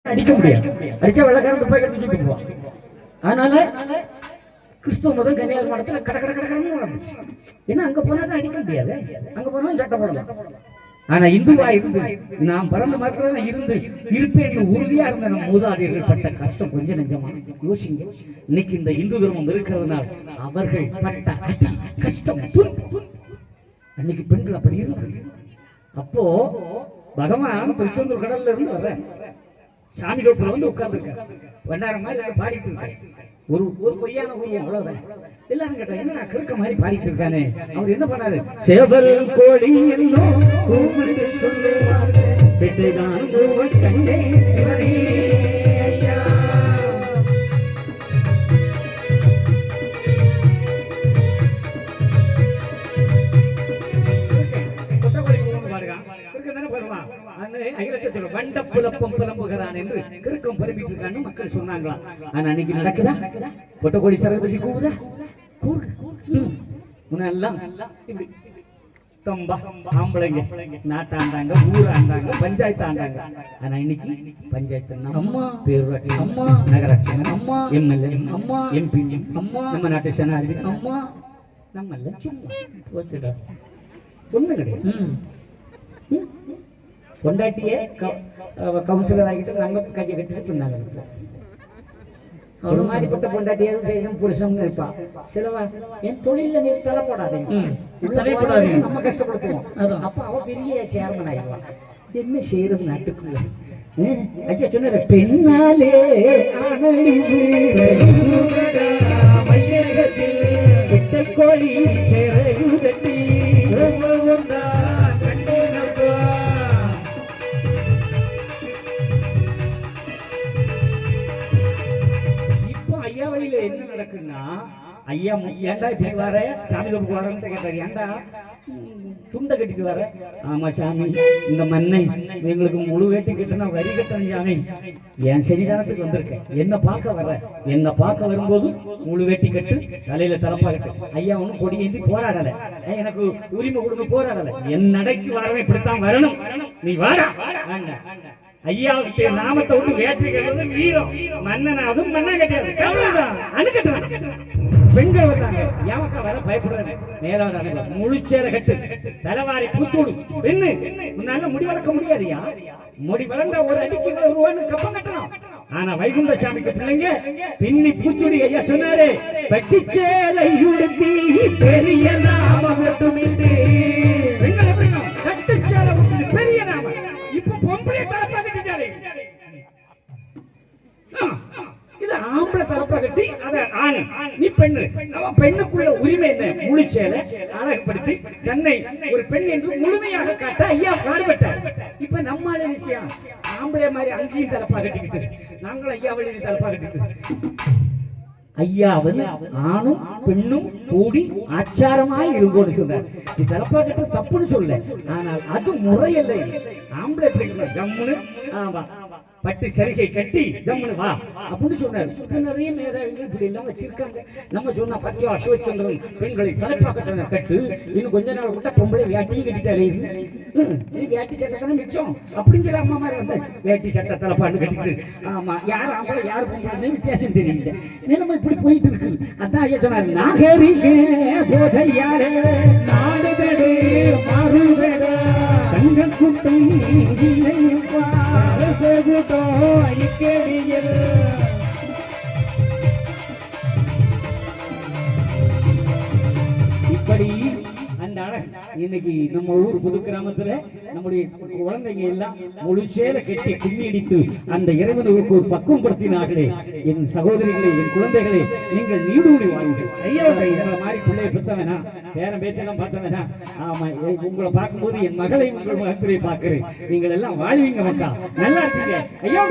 அடிக்க முடியாது. அடிச்சா வெள்ளக்காரன் துப்பாக்கி எடுத்து சுட்டு போவான். அதனால கிறிஸ்துவ முதல் கன்னியாகுமரத்தில் கட கட கடன்னு வளர்ந்துச்சு. ஏன்னா அங்க போனாதான் அடிக்க முடியாது, அங்க போனாலும் சட்டை போடலாம். ஆனா இந்துவா இருந்து நாம் பிறந்த மரத்துல இருந்து இருப்பேன் உறுதியா இருந்த நம்ம மூதாதையர்கள் பட்ட கஷ்டம் கொஞ்சம் நெஞ்சமா யோசிங்க. இன்னைக்கு இந்த இந்து தர்மம் இருக்கிறதுனால அவர்கள் பட்ட அடி கஷ்டம் அன்னைக்கு பெண்கள் அப்படி இருந்தாங்க. அப்போ பகவான் திருச்செந்தூர் கடல்ல இருந்து வர சாமி கோப்புல வந்து உட்கார்ந்துருக்காரு. வண்டாரம் மாதிரி பாடிட்டு இருக்காரு. ஒரு ஒரு பொய்யான ஊரியம் அவ்வளவுதான். எல்லாரும் கேட்டா என்ன கிறுக்க மாதிரி பாடிட்டு இருக்கானே. அவர் என்ன பண்ணாரு? சேவல் கோழி எல்லாம் கூப்பிட்டு சொல்லுவாங்க பெட்டைதான் கண்டே மக்கள் சொன்னாங்களா? ஆனா அன்னைக்கு நடக்குதா? பொட்டக்கோழி சரகத்துக்கு கூவுதா? முன்னெல்லாம் ஆம்பளைங்க நாட்டாண்டாங்க, ஊராண்டாங்க, பஞ்சாயத்து ஆண்டாங்க. ஆனா இன்னைக்கு பஞ்சாயத்து அம்மா, பேரூராட்சி அம்மா, நகராட்சி அம்மா, எம்எல்ஏ அம்மா, எம்பி அம்மா, நம்ம நாட்டு சேனாதி அம்மா. நம்ம எல்லாம் சும்மா ஒண்ணு கிடையாது. பொண்டாட்டியே கவுன்சிலர் ஆகிட்டு நாங்க கையை கட்டிட்டு இருந்தாங்க. ஒரு மாதிரிப்பட்ட பொண்டாட்டியாவது செய்யணும் புருஷன் இருப்பா. சிலவா என் தொழில நீ தலை போடாதீங்க, நம்ம கஷ்டப்படுத்துவோம். அப்ப அவ பெரிய சேர்மன் ஆயிடுவான். என்ன செய்யறது நாட்டுக்குள்ள? ஐயா சொன்ன பெண்ணாலே கோழி சேரட்டி என்ன நடக்குன்னா, ஐயா ஏண்டா இப்படி வர சாமி கோப்புக்கு வரன்னு கேட்டாரு. ஏண்டா துண்டை கட்டிட்டு வர? ஆமா சாமி, இந்த மண்ணை எங்களுக்கு முழு வேட்டி கட்டுனா வரி கட்டணும் சாமி. என் சன்னிதானத்துக்கு வந்திருக்கேன், என்ன பார்க்க வர. என்ன பார்க்க வரும்போது முழு வேட்டி கட்டு, தலையில தலப்பா கட்டு. ஐயா ஒன்னும் கொடி ஏந்தி போராடல, எனக்கு உரிமை கொடுக்க போராடல. என் நடைக்கு வரவே இப்படித்தான் வரணும், நீ வாடா. ஐயாவுடைய நாமத்தை விட்டு வேற்றிக்கிறது வீரம். மன்னன் அதுவும் மன்னா கிடையாது, பெண்கள் வந்தாங்க. யாமக்கா வர பயப்படுறாங்க. மேலாட முழுச்சேர கட்டு, தலைவாரி பூச்சோடு. பெண்ணு உன்னால முடி வளர்க்க முடியாதுயா. முடி வளர்ந்த ஒரு அடிக்கு ஒரு கப்பம் கட்டணும். ஆனா வைகுண்ட சாமிக்கு பிள்ளைங்க பின்னி பூச்சொடி. ஐயா சொன்னாரு, பட்டிச்சேலை உடுத்தி பெரிய நாமம் மட்டுமிட்டு பெண்கள் எப்படி கட்டுச்சேலை பெரிய நாமம். இப்ப பொம்பளை தலப்பா கட்டிட்டாரு, இது ஆம்பளை தலப்பா கட்டி அத ஆண், நீ பெண்ணு. அவன் பெண்ணுக்குள்ள உரிமை என்ன? முழுச்சேலை அழகுபடுத்தி தன்னை ஒரு பெண் என்று முழுமையாக காட்ட ஐயா பாடுபட்டார். இப்ப நம்மால விஷயம் ஆம்பளை மாதிரி அங்கேயும் தலப்பா கட்டிக்கிட்டு நாங்களும் ஐயா வழியில் தலப்பா கட்டிக்கிட்டு. ஐயா வந்து ஆணும் பெண்ணும் கூடி ஆச்சாரமாய் இருக்கும்னு சொல்றாரு. நீ தலப்பா கட்ட தப்புன்னு சொல்ல, ஆனால் அது முறையல்ல. ஆம்பளை எப்படி ஜம்முன்னு ஆமா பட்டு சரிகை கட்டி ஜம்முன்னு வா அப்படின்னு சொன்னாரு. நிறைய மேதாவிகள் இப்படி எல்லாம் வச்சிருக்காங்க. நம்ம சொன்னா பத்தியா அசோச்சந்திரன் பெண்களை தலைப்பா கட்ட கட்டு, இன்னும் கொஞ்ச நாள் விட்டா பொம்பளை வேட்டியும் கட்டிட்டாலே வேட்டி சட்டை தானே மிச்சம் அப்படின்னு சொல்லி அம்மா மாதிரி வந்தாச்சு. வேட்டி சட்டை தலைப்பான்னு கட்டிட்டு ஆமா யார் ஆம்பளை யார் பொம்பளை வித்தியாசம் தெரியல. நிலைமை இப்படி போயிட்டு இருக்குது. அதான் ஐயா சொன்னாரு, நாகரிக போதையாரே நாடுதடே மாறுதடா தங்க கூட்டம் இல்லையப்பா கூட்டம் அடிக்கடியது. இப்படி அந்த இன்னைக்கு நம்ம ஊர் புது கிராமத்துல நம்முடைய குழந்தைங்க எல்லாம் முழு சேர கட்டி கும்மி அடித்து அந்த இறைவனுக்கு ஒரு பக்குவம் படுத்தினார்களே. என் சகோதரிகளே, என் குழந்தைகளே, நீங்கள் நீடூடி வாழ்வீர்கள். ஐயா இந்த மாதிரி பிள்ளைய பெற்றவனா பேரம் பேத்தெல்லாம் பார்த்தவனா. ஆமா, உங்களை பார்க்கும்போது என் மகளை உங்கள் முகத்திலே பார்க்கிறேன். நீங்கள் எல்லாம் வாழ்வீங்க மக்கா, நல்லா இருப்பீங்க. ஐயா